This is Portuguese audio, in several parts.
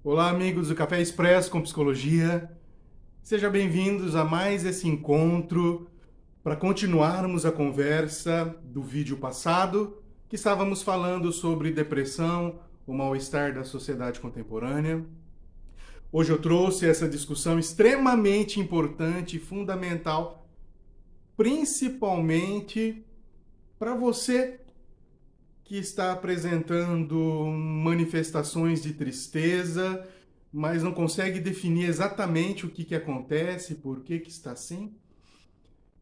Olá, amigos do Café Expresso com Psicologia. Sejam bem-vindos a mais esse encontro para continuarmos a conversa do vídeo passado, que estávamos falando sobre depressão, o mal-estar da sociedade contemporânea. Hoje eu trouxe essa discussão extremamente importante e fundamental, principalmente para você que está apresentando manifestações de tristeza, mas não consegue definir exatamente o que acontece, por que está assim.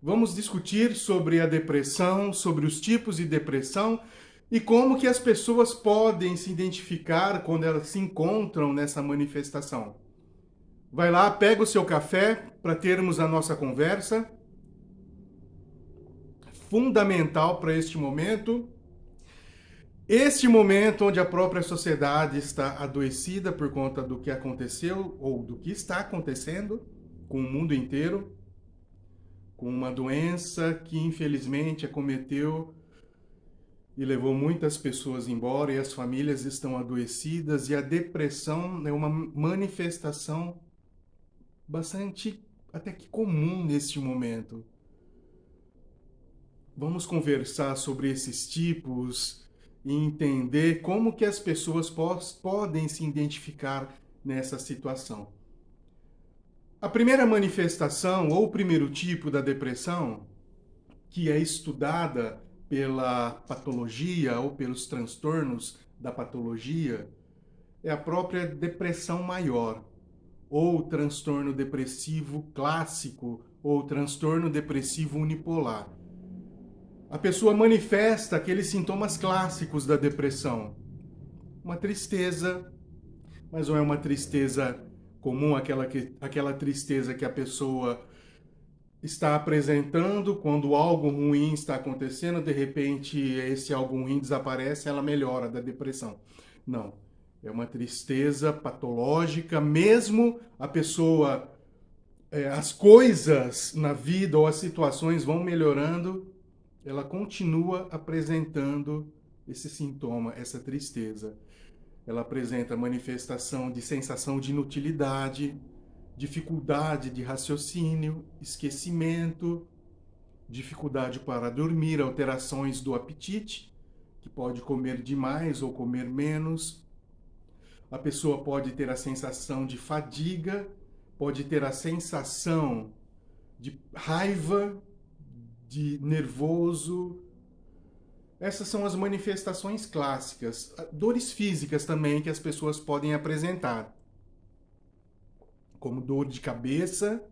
Vamos discutir sobre a depressão, sobre os tipos de depressão e como que as pessoas podem se identificar quando elas se encontram nessa manifestação. Vai lá, pega o seu café para termos a nossa conversa. Fundamental para este momento. Este momento onde a própria sociedade está adoecida por conta do que aconteceu ou do que está acontecendo com o mundo inteiro, com uma doença que infelizmente acometeu e levou muitas pessoas embora e as famílias estão adoecidas e a depressão é uma manifestação bastante até que comum neste momento. Vamos conversar sobre esses tipos e entender como que as pessoas podem se identificar nessa situação. A primeira manifestação, ou o primeiro tipo da depressão, que é estudada pela patologia ou pelos transtornos da patologia, é a própria depressão maior, ou transtorno depressivo clássico, ou transtorno depressivo unipolar. A pessoa manifesta aqueles sintomas clássicos da depressão. Uma tristeza, mas não é uma tristeza comum, aquela tristeza que a pessoa está apresentando quando algo ruim está acontecendo, de repente esse algo ruim desaparece, ela melhora da depressão. Não, é uma tristeza patológica, mesmo a pessoa, as coisas na vida ou as situações vão melhorando, ela continua apresentando esse sintoma, essa tristeza. Ela apresenta manifestação de sensação de inutilidade, dificuldade de raciocínio, esquecimento, dificuldade para dormir, alterações do apetite, que pode comer demais ou comer menos. A pessoa pode ter a sensação de fadiga, pode ter a sensação de raiva, de nervoso. Essas são as manifestações clássicas. Dores físicas também que as pessoas podem apresentar, como dor de cabeça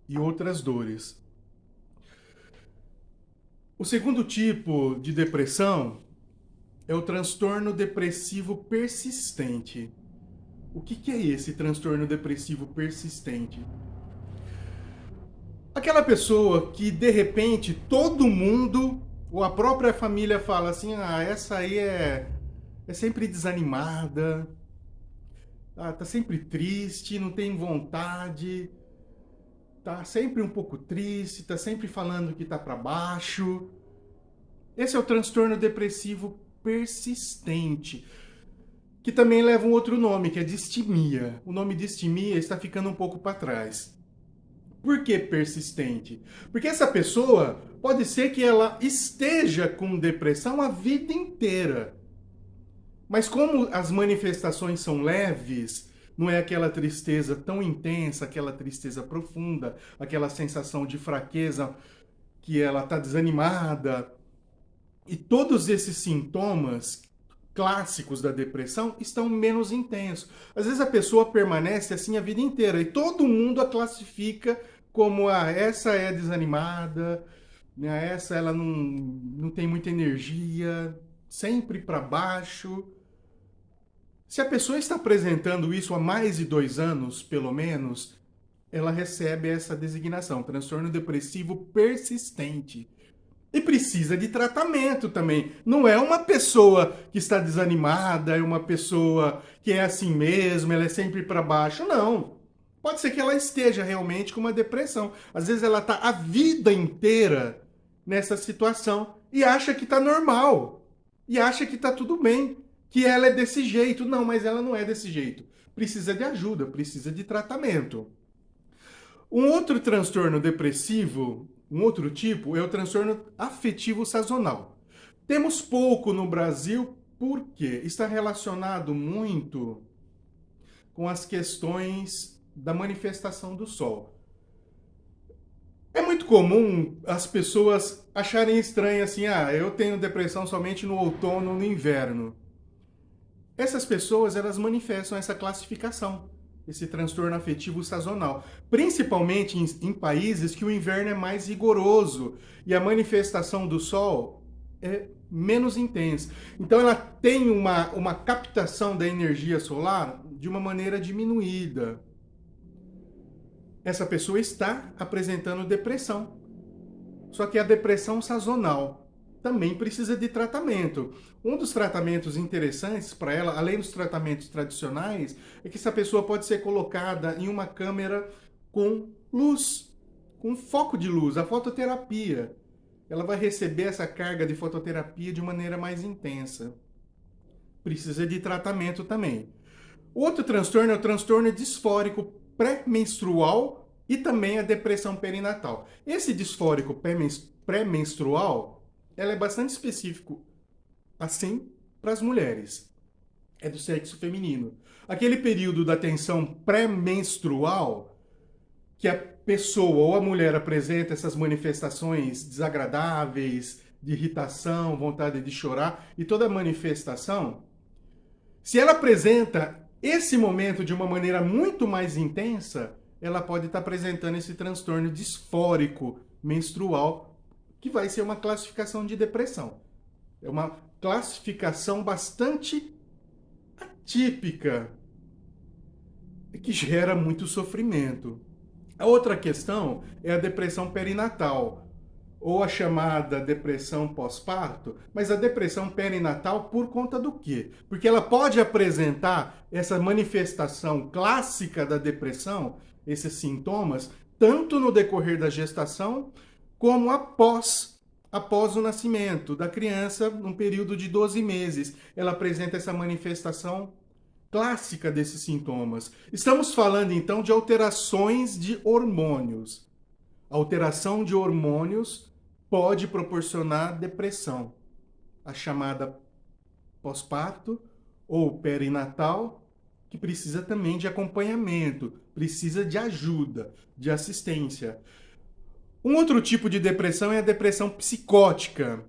e outras dores. O segundo tipo de depressão é o transtorno depressivo persistente. O que é esse transtorno depressivo persistente? Aquela pessoa que, de repente, todo mundo, ou a própria família fala assim, essa aí é sempre desanimada, tá sempre triste, não tem vontade, tá sempre um pouco triste, tá sempre falando que tá para baixo. Esse é o transtorno depressivo persistente, que também leva um outro nome, que é distimia. O nome distimia está ficando um pouco para trás. Por que persistente? Porque essa pessoa pode ser que ela esteja com depressão a vida inteira. Mas como as manifestações são leves, não é aquela tristeza tão intensa, aquela tristeza profunda, aquela sensação de fraqueza que ela está desanimada. E todos esses sintomas clássicos da depressão estão menos intensos. Às vezes a pessoa permanece assim a vida inteira e todo mundo a classifica como essa é desanimada, essa ela não tem muita energia, sempre para baixo. Se a pessoa está apresentando isso há mais de 2 anos, pelo menos, ela recebe essa designação, transtorno depressivo persistente. E precisa de tratamento também. Não é uma pessoa que está desanimada, é uma pessoa que é assim mesmo, ela é sempre para baixo. Não. Pode ser que ela esteja realmente com uma depressão. Às vezes ela está a vida inteira nessa situação e acha que está normal. E acha que está tudo bem. Que ela é desse jeito. Não, mas ela não é desse jeito. Precisa de ajuda, precisa de tratamento. Um outro transtorno depressivo, um outro tipo, é o transtorno afetivo sazonal. Temos pouco no Brasil porque está relacionado muito com as questões da manifestação do sol. É muito comum as pessoas acharem estranho assim, eu tenho depressão somente no outono ou no inverno. Essas pessoas, elas manifestam essa classificação, esse transtorno afetivo sazonal, principalmente em países que o inverno é mais rigoroso e a manifestação do sol é menos intensa. Então ela tem uma captação da energia solar de uma maneira diminuída. Essa pessoa está apresentando depressão. Só que a depressão sazonal também precisa de tratamento. Um dos tratamentos interessantes para ela, além dos tratamentos tradicionais, é que essa pessoa pode ser colocada em uma câmera com luz, com foco de luz, a fototerapia. Ela vai receber essa carga de fototerapia de maneira mais intensa. Precisa de tratamento também. Outro transtorno é o transtorno disfórico pré-menstrual e também a depressão perinatal. Esse disfórico pré-menstrual, ela é bastante específico, assim, para as mulheres. É do sexo feminino. Aquele período da tensão pré-menstrual, que a pessoa ou a mulher apresenta essas manifestações desagradáveis, de irritação, vontade de chorar, e toda manifestação, se ela apresenta esse momento de uma maneira muito mais intensa, ela pode estar apresentando esse transtorno disfórico menstrual, que vai ser uma classificação de depressão. É uma classificação bastante atípica, que gera muito sofrimento. A outra questão é a depressão perinatal, ou a chamada depressão pós-parto, mas a depressão perinatal por conta do quê? Porque ela pode apresentar essa manifestação clássica da depressão, esses sintomas, tanto no decorrer da gestação, como após o nascimento da criança, num período de 12 meses. Ela apresenta essa manifestação clássica desses sintomas. Estamos falando, então, de alterações de hormônios. A alteração de hormônios pode proporcionar depressão, a chamada pós-parto ou perinatal, que precisa também de acompanhamento, precisa de ajuda, de assistência. Um outro tipo de depressão é a depressão psicótica.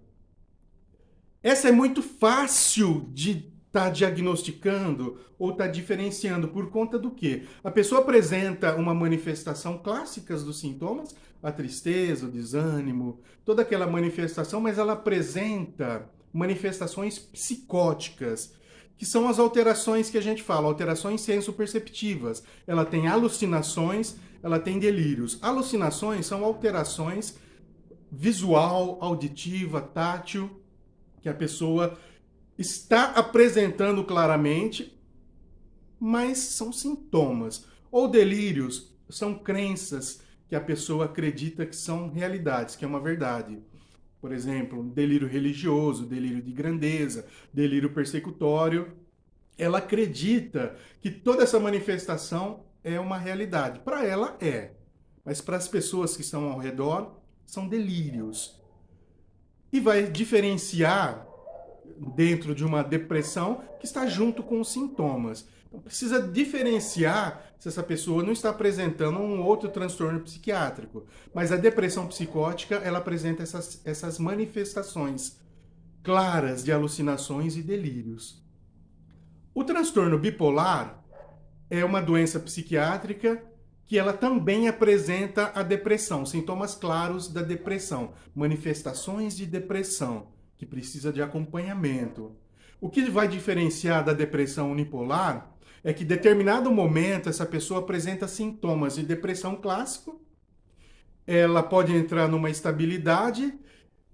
Essa é muito fácil de estar diagnosticando ou estar diferenciando por conta do quê? A pessoa apresenta uma manifestação clássica dos sintomas, a tristeza, o desânimo, toda aquela manifestação, mas ela apresenta manifestações psicóticas, que são as alterações que a gente fala, alterações sensoperceptivas. Ela tem alucinações, ela tem delírios. Alucinações são alterações visual, auditiva, tátil, que a pessoa está apresentando claramente, mas são sintomas. Ou delírios são crenças que a pessoa acredita que são realidades, que é uma verdade. Por exemplo, delírio religioso, delírio de grandeza, delírio persecutório. Ela acredita que toda essa manifestação é uma realidade. Para ela é, mas para as pessoas que estão ao redor, são delírios. E vai diferenciar dentro de uma depressão que está junto com os sintomas. Então precisa diferenciar se essa pessoa não está apresentando um outro transtorno psiquiátrico. Mas a depressão psicótica, ela apresenta essas manifestações claras de alucinações e delírios. O transtorno bipolar é uma doença psiquiátrica que ela também apresenta a depressão, sintomas claros da depressão, manifestações de depressão, que precisa de acompanhamento. O que vai diferenciar da depressão unipolar é que em determinado momento essa pessoa apresenta sintomas de depressão clássico, ela pode entrar numa estabilidade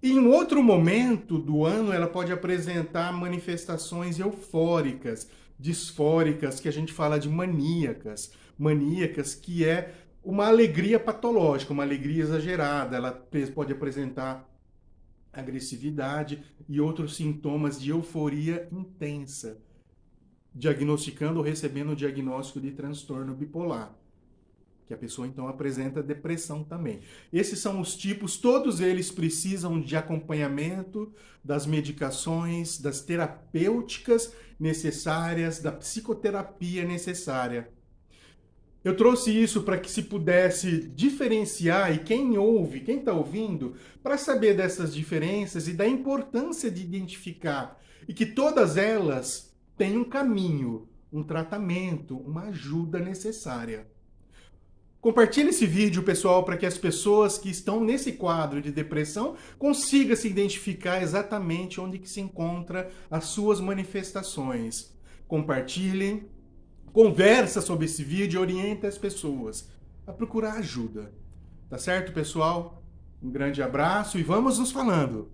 e em outro momento do ano ela pode apresentar manifestações eufóricas, disfóricas, que a gente fala de maníacas. maníacas, que é uma alegria patológica, uma alegria exagerada. Ela pode apresentar agressividade e outros sintomas de euforia intensa, diagnosticando ou recebendo o diagnóstico de transtorno bipolar, que a pessoa então apresenta depressão também. Esses são os tipos, todos eles precisam de acompanhamento, das medicações, das terapêuticas necessárias, da psicoterapia necessária. Eu trouxe isso para que se pudesse diferenciar, e quem ouve, quem está ouvindo, para saber dessas diferenças e da importância de identificar, e que todas elas têm um caminho, um tratamento, uma ajuda necessária. Compartilhe esse vídeo, pessoal, para que as pessoas que estão nesse quadro de depressão consigam se identificar exatamente onde que se encontra as suas manifestações. Compartilhem, conversa sobre esse vídeo e orienta as pessoas a procurar ajuda. Tá certo, pessoal? Um grande abraço e vamos nos falando!